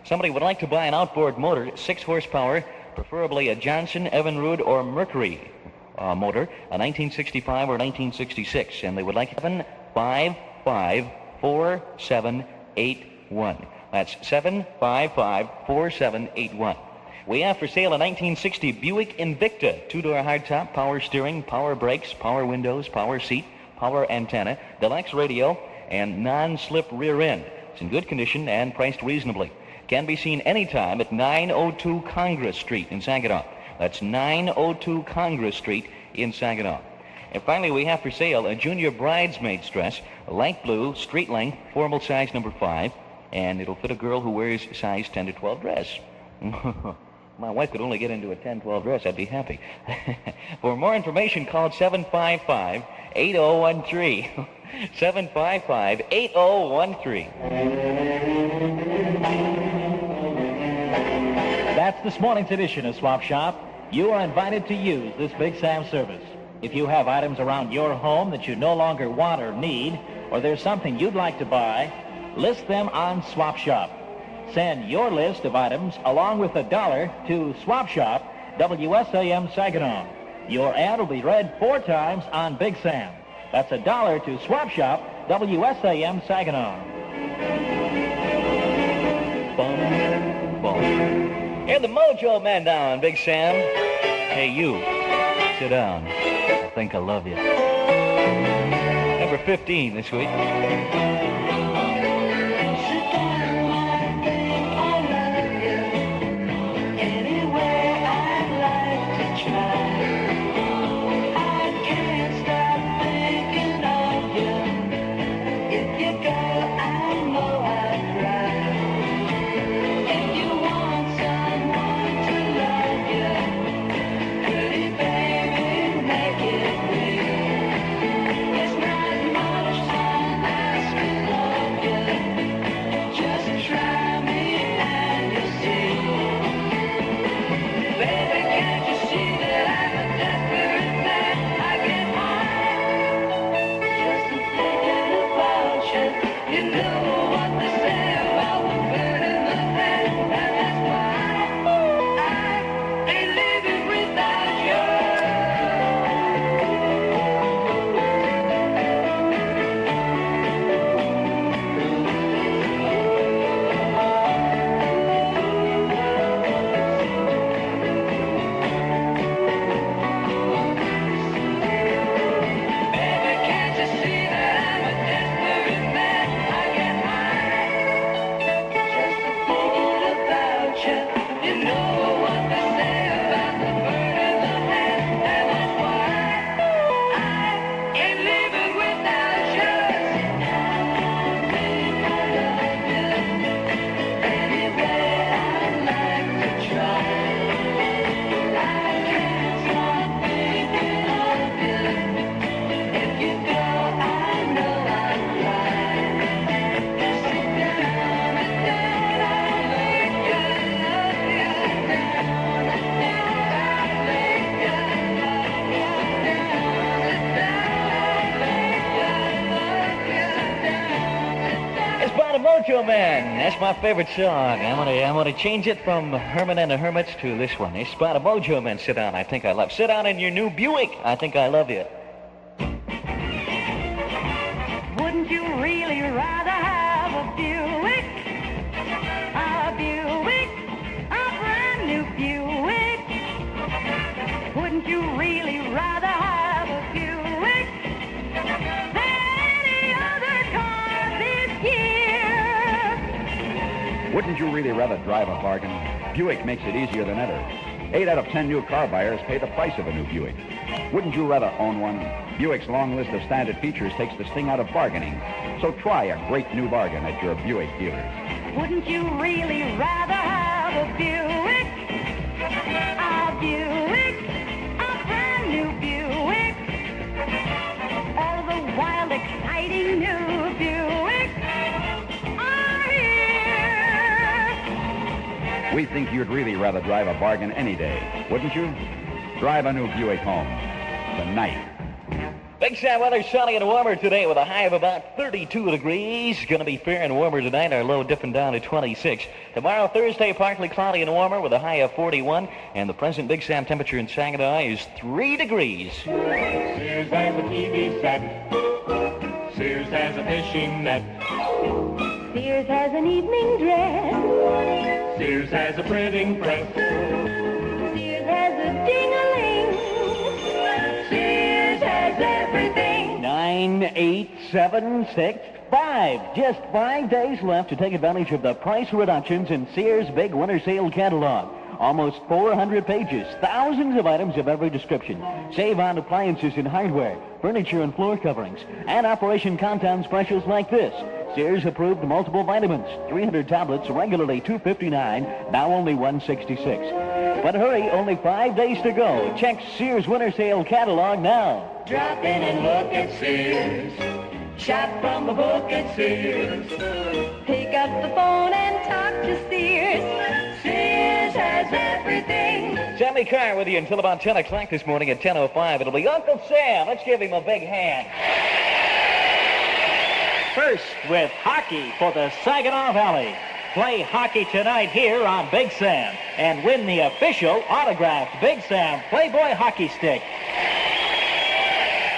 [SPEAKER 1] Somebody would like to buy an outboard motor, 6 horsepower, preferably a Johnson, Evinrude, or Mercury motor, a 1965 or 1966, and they would like 755-4781. That's 755-4781. We have for sale a 1960 Buick Invicta, 2-door hardtop, power steering, power brakes, power windows, power seat, power antenna, deluxe radio, and non-slip rear end. It's in good condition and priced reasonably. Can be seen anytime at 902 Congress Street in Saginaw. That's 902 Congress Street in Saginaw. And finally, we have for sale a junior bridesmaid's dress, light blue, street length, formal size number 5, and it'll fit a girl who wears size 10 to 12 dress. My wife could only get into a 10-12 dress, I'd be happy. For more information, call 755-8013. 755-8013.
[SPEAKER 4] That's this morning's edition of Swap Shop. you are invited to use this Big Sam service. If you have items around your home that you no longer want or need, or there's something you'd like to buy, list them on Swap Shop. Send your list of items along with $1 to Swap Shop, WSAM Saginaw. Your ad will be read 4 times on Big Sam. That's $1 to Swap Shop, WSAM Saginaw. Boom, boom. Here the Mojo Men down, Big Sam. Hey, you. Sit down. I think I love you. Number 15 this week. Mojo Man. That's my favorite song. I'm gonna change it from Herman and the Hermits to this one. It's about a Mojo Man. Sit down. I think I love. Sit down in your new Buick. I think I love you.
[SPEAKER 3] Wouldn't you really rather have a Buick? A Buick, a brand new Buick. Wouldn't you really rather have a Buick than any other car this year?
[SPEAKER 12] Wouldn't you really rather drive a bargain? Buick makes it easier than ever. 8 out of 10 new car buyers pay the price of a new Buick. Wouldn't you rather own one? Buick's long list of standard features takes the sting out of bargaining. So try a great new bargain at your Buick dealer.
[SPEAKER 3] Wouldn't you really rather have a Buick? A Buick, a brand new Buick. All the wild, exciting new Buicks are here.
[SPEAKER 12] We think you'd really rather drive a bargain any day, wouldn't you? Drive a new Buick home tonight.
[SPEAKER 4] Big Sam weather, sunny and warmer today with a high of about 32 degrees. Going to be fair and warmer tonight. Our low dipping down to 26. Tomorrow, Thursday, partly cloudy and warmer with a high of 41. And the present Big Sam temperature in Saginaw is 3 degrees.
[SPEAKER 2] Sears has a TV set. Sears has a fishing net.
[SPEAKER 3] Sears has an evening dress.
[SPEAKER 2] Sears has a printing press.
[SPEAKER 3] Sears has a ding-a-ling. Sears has everything.
[SPEAKER 4] 98765. Just 5 days left to take advantage of the price reductions in Sears' big winter sale catalog. Almost 400 pages, thousands of items of every description. Save on appliances and hardware, furniture and floor coverings, and Operation Countdown specials like this. Sears approved multiple vitamins, 300 tablets, regularly $2.59, now only $1.66. But hurry, only 5 days to go. Check Sears Winter Sale catalog now.
[SPEAKER 3] Drop in and look at Sears. Shop from the book at Sears. Pick up the phone and talk to Sears. Sears has everything.
[SPEAKER 1] Sammy Carr with you until about 10 o'clock this morning at 10:05. It'll be Uncle Sam. Let's give him a big hand.
[SPEAKER 4] First with hockey for the Saginaw Valley. Play hockey tonight here on Big Sam and win the official autographed Big Sam Playboy hockey stick.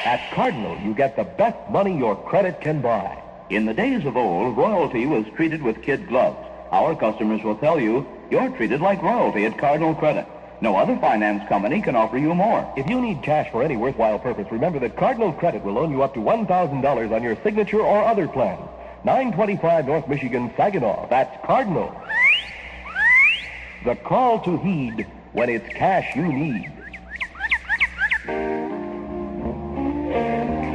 [SPEAKER 13] At Cardinal, you get the best money your credit can buy. In the days of old, royalty was treated with kid gloves. Our customers will tell you you're treated like royalty at Cardinal Credit. No other finance company can offer you more.
[SPEAKER 14] If you need cash for any worthwhile purpose, remember that Cardinal Credit will loan you up to $1,000 on your signature or other plan. 925 North Michigan, Saginaw. That's Cardinal. The call to heed when it's cash you need.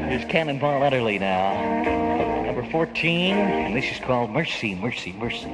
[SPEAKER 1] Here's Cannonball Utterly now. Number 14, and this is called Mercy, Mercy, Mercy.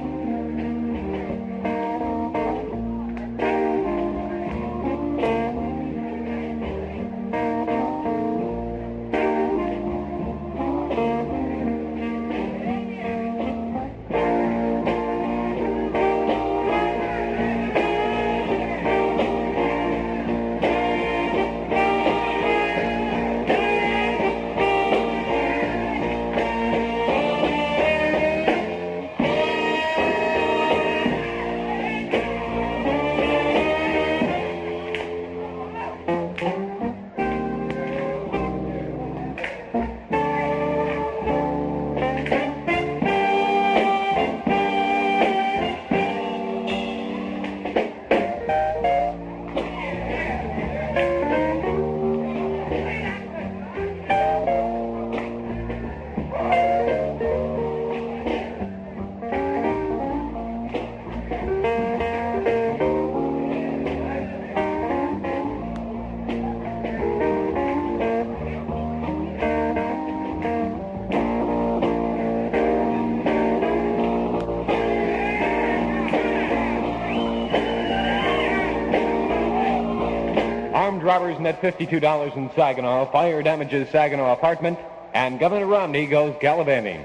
[SPEAKER 11] Robbers net $52 in Saginaw. Fire damages Saginaw apartment. And Governor Romney goes gallivanting.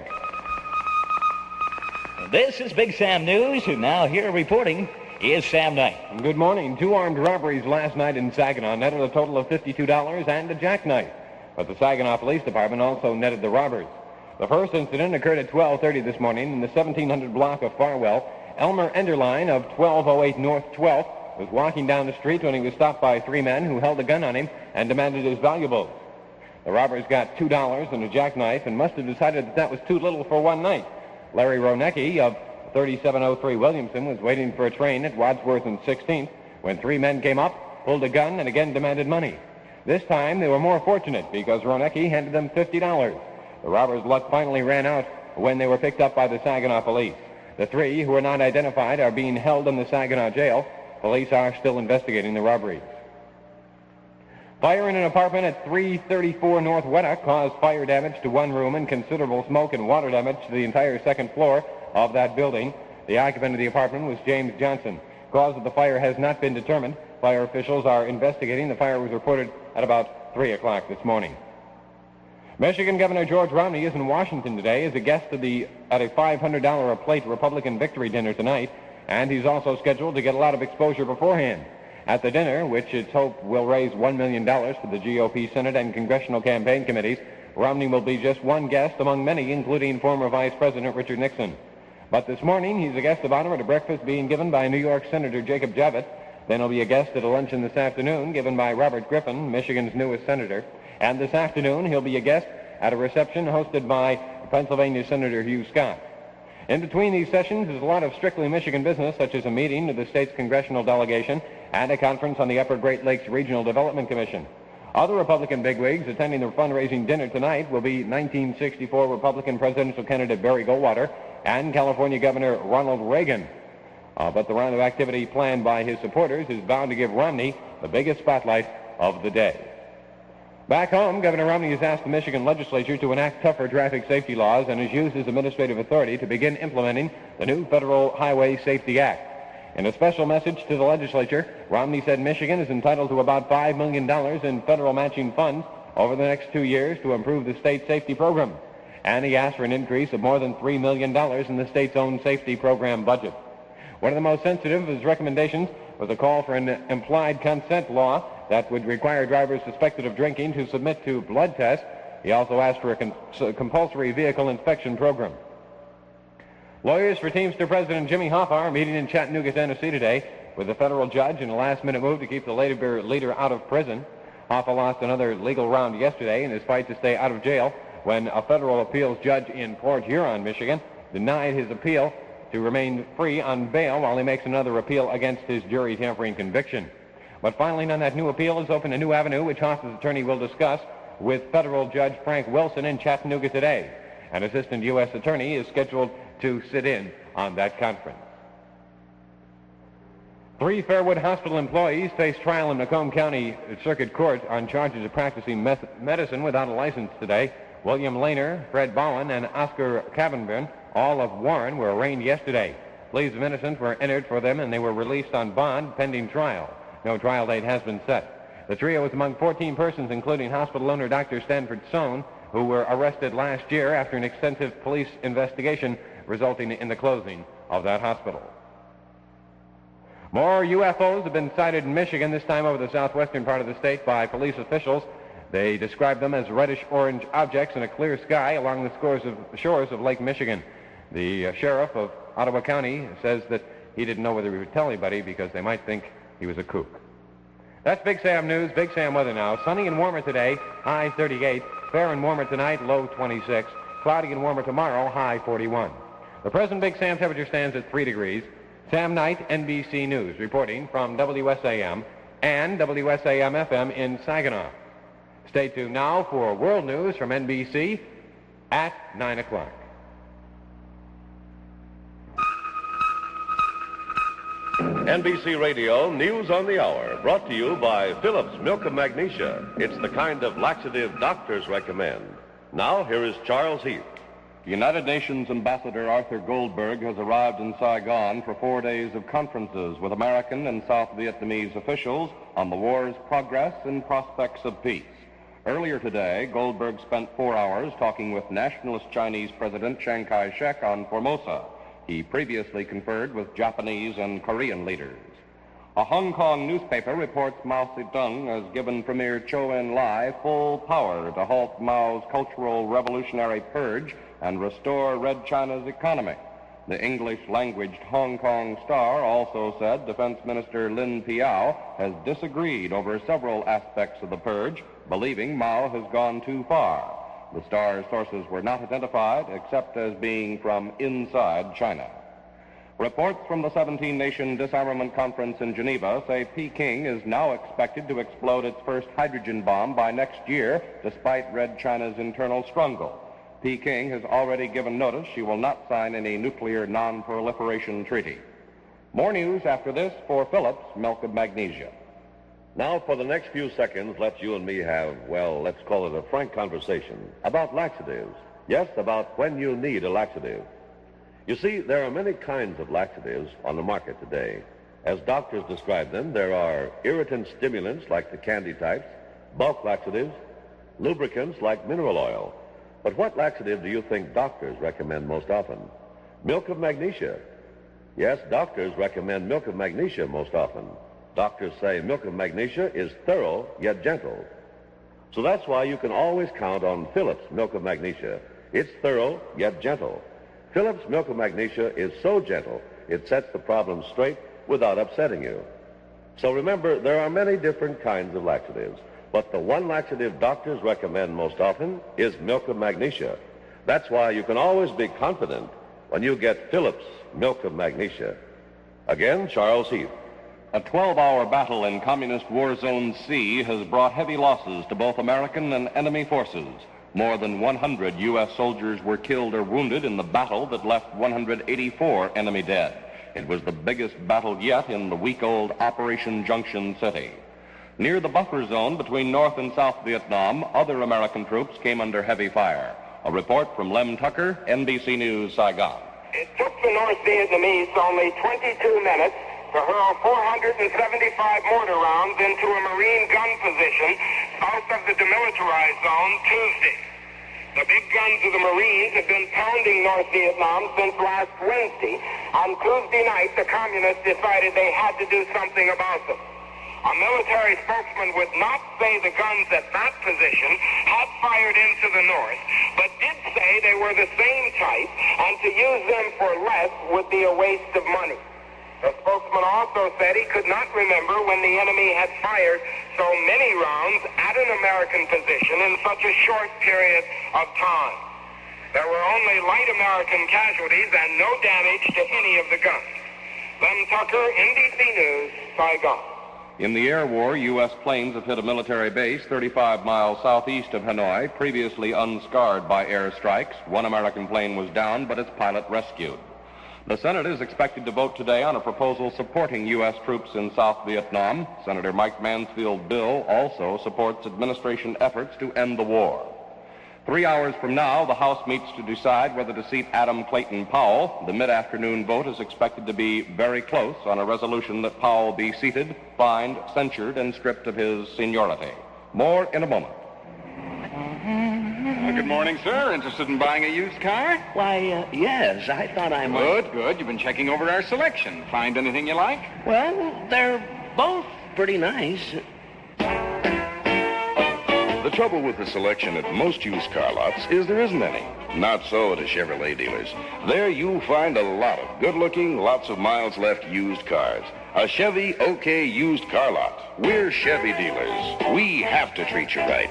[SPEAKER 1] This is Big Sam News, and now here reporting is Sam Knight.
[SPEAKER 11] Good morning. 2 armed robberies last night in Saginaw netted a total of $52 and a jackknife. But the Saginaw Police Department also netted the robbers. The first incident occurred at 12:30 this morning in the 1700 block of Farwell. Elmer Enderline of 1208 North 12th was walking down the street when he was stopped by 3 men who held a gun on him and demanded his valuables. The robbers got $2 and a jackknife and must have decided that that was too little for one night. Larry Ronecki of 3703 Williamson was waiting for a train at Wadsworth and 16th when 3 men came up, pulled a gun, and again demanded money. This time they were more fortunate because Ronecki handed them $50. The robbers' luck finally ran out when they were picked up by the Saginaw police. The 3 who are not identified are being held in the Saginaw jail. Police are still investigating the robbery. Fire in an apartment at 334 North Weddock caused fire damage to 1 room and considerable smoke and water damage to the entire 2nd floor of that building. The occupant of the apartment was James Johnson. Cause of the fire has not been determined. Fire officials are investigating. The fire was reported at about 3 o'clock this morning. Michigan Governor George Romney is in Washington today as a guest at a $500 a plate Republican victory dinner tonight, and he's also scheduled to get a lot of exposure beforehand. At the dinner, which it's hoped will raise $1 million for the GOP Senate and congressional campaign committees, Romney will be just one guest among many, including former Vice President Richard Nixon. But this morning, he's a guest of honor at a breakfast being given by New York Senator Jacob Javits. Then he'll be a guest at a luncheon this afternoon given by Robert Griffin, Michigan's newest senator. And this afternoon, he'll be a guest at a reception hosted by Pennsylvania Senator Hugh Scott. In between these sessions is a lot of strictly Michigan business, such as a meeting of the state's congressional delegation and a conference on the Upper Great Lakes Regional Development Commission. Other Republican bigwigs attending the fundraising dinner tonight will be 1964 Republican presidential candidate Barry Goldwater and California Governor Ronald Reagan. But the round of activity planned by his supporters is bound to give Romney the biggest spotlight of the day. Back home, Governor Romney has asked the Michigan legislature to enact tougher traffic safety laws and has used his administrative authority to begin implementing the new Federal Highway Safety Act. In a special message to the legislature, Romney said Michigan is entitled to about $5 million in federal matching funds over the next 2 years to improve the state safety program. And he asked for an increase of more than $3 million in the state's own safety program budget. One of the most sensitive of his recommendations with a call for an implied consent law that would require drivers suspected of drinking to submit to blood tests. He also asked for a compulsory vehicle inspection program. Lawyers for Teamster President Jimmy Hoffa are meeting in Chattanooga, Tennessee today with a federal judge in a last-minute move to keep the labor leader out of prison. Hoffa lost another legal round yesterday in his fight to stay out of jail when a federal appeals judge in Port Huron, Michigan, denied his appeal to remain free on bail while he makes another appeal against his jury tampering conviction. But filing on that new appeal has opened a new avenue, which Hoffa's attorney will discuss with federal Judge Frank Wilson in Chattanooga today. An assistant U.S. attorney is scheduled to sit in on that conference. 3 Fairwood Hospital employees face trial in Macomb County Circuit Court on charges of practicing medicine without a license today. William Lehner, Fred Bowen, and Oscar Cavenburn, all of Warren, were arraigned yesterday. Pleas of innocence were entered for them, and they were released on bond pending trial. No trial date has been set. The trio was among 14 persons, including hospital owner Dr. Stanford Sohn, who were arrested last year after an extensive police investigation resulting in the closing of that hospital. More UFOs have been sighted in Michigan, this time over the southwestern part of the state by police officials. They describe them as reddish-orange objects in a clear sky along the shores of Lake Michigan. The sheriff of Ottawa County says that he didn't know whether he would tell anybody because they might think he was a kook. That's Big Sam News. Big Sam weather now. Sunny and warmer today, high 38. Fair and warmer tonight, low 26. Cloudy and warmer tomorrow, high 41. The present Big Sam temperature stands at 3 degrees. Sam Knight, NBC News, reporting from WSAM and WSAM-FM in Saginaw. Stay tuned now for World News from NBC at 9 o'clock.
[SPEAKER 9] NBC Radio News on the Hour, brought to you by Phillips Milk of Magnesia. It's the kind of laxative doctors recommend. Now, here is Charles Heath.
[SPEAKER 15] United Nations Ambassador Arthur Goldberg has arrived in Saigon for 4 days of conferences with American and South Vietnamese officials on the war's progress and prospects of peace. Earlier today, Goldberg spent 4 hours talking with nationalist Chinese President Chiang Kai-shek on Formosa. He previously conferred with Japanese and Korean leaders. A Hong Kong newspaper reports Mao Zedong has given Premier Chou En-lai full power to halt Mao's cultural revolutionary purge and restore Red China's economy. The English-languaged Hong Kong Star also said Defense Minister Lin Piao has disagreed over several aspects of the purge, believing Mao has gone too far. The Star's sources were not identified except as being from inside China. Reports from the 17-nation disarmament conference in Geneva say Peking is now expected to explode its first hydrogen bomb by next year, despite Red China's internal struggle. Peking has already given notice she will not sign any nuclear non-proliferation treaty. More news after this for Phillips Milk of Magnesia.
[SPEAKER 9] Now, for the next few seconds, let's you and me have, well, let's call it a frank conversation about laxatives. Yes, about when you need a laxative. You see, there are many kinds of laxatives on the market today. As doctors describe them, there are irritant stimulants like the candy types, bulk laxatives, lubricants like mineral oil. But what laxative do you think doctors recommend most often? Milk of magnesia. Yes, doctors recommend milk of magnesia most often. Doctors say milk of magnesia is thorough yet gentle. So that's why you can always count on Phillips Milk of Magnesia. It's thorough yet gentle. Phillips Milk of Magnesia is so gentle, it sets the problem straight without upsetting you. So remember, there are many different kinds of laxatives, but the one laxative doctors recommend most often is milk of magnesia. That's why you can always be confident when you get Phillips Milk of Magnesia. Again, Charles Heath.
[SPEAKER 15] A 12-hour battle in Communist War Zone C has brought heavy losses to both American and enemy forces. More than 100 U.S. soldiers were killed or wounded in the battle that left 184 enemy dead. It was the biggest battle yet in the week-old Operation Junction City. Near the buffer zone between North and South Vietnam, other American troops came under heavy fire. A report from Lem Tucker, NBC News, Saigon.
[SPEAKER 16] It took the North Vietnamese only 22 minutes to hurl 475 mortar rounds into a Marine gun position south of the demilitarized zone Tuesday. The big guns of the Marines had been pounding North Vietnam since last Wednesday. On Tuesday night, the communists decided they had to do something about them. A military spokesman would not say the guns at that position had fired into the north, but did say they were the same type, and to use them for less would be a waste of money. The spokesman also said he could not remember when the enemy had fired so many rounds at an American position in such a short period of time. There were only light American casualties and no damage to any of the guns. Lem Tucker, NBC News, Saigon.
[SPEAKER 15] In the air war, U.S. planes have hit a military base 35 miles southeast of Hanoi, previously unscarred by air strikes. One American plane was down, but its pilot rescued. The Senate is expected to vote today on a proposal supporting U.S. troops in South Vietnam. Senator Mike Mansfield's bill also supports administration efforts to end the war. 3 hours from now, the House meets to decide whether to seat Adam Clayton Powell. The mid-afternoon vote is expected to be very close on a resolution that Powell be seated, fined, censured, and stripped of his seniority. More in a moment.
[SPEAKER 17] Good morning, sir. Interested in buying a used car?
[SPEAKER 18] Why, yes. I thought I might.
[SPEAKER 17] Good. You've been checking over our selection. Find anything you like?
[SPEAKER 18] Well, they're both pretty nice.
[SPEAKER 19] The trouble with the selection at most used car lots is there isn't any. Not so at a Chevrolet dealer's. There you'll find a lot of good-looking, lots of miles left used cars. A Chevy OK used car lot. We're Chevy dealers. We have to treat you right.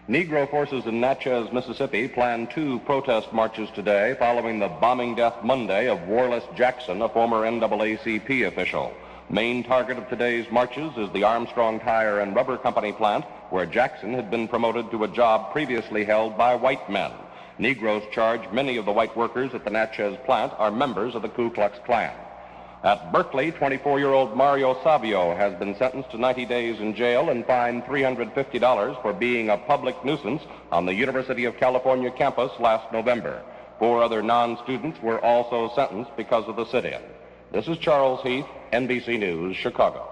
[SPEAKER 15] Negro forces in Natchez, Mississippi, plan 2 protest marches today following the bombing death Monday of Warless Jackson, a former NAACP official. Main target of today's marches is the Armstrong Tire and Rubber Company plant, where Jackson had been promoted to a job previously held by white men. Negroes charge many of the white workers at the Natchez plant are members of the Ku Klux Klan. At Berkeley, 24-year-old Mario Savio has been sentenced to 90 days in jail and fined $350 for being a public nuisance on the University of California campus last November. 4 other non-students were also sentenced because of the sit-in. This is Charles Heath, NBC News, Chicago.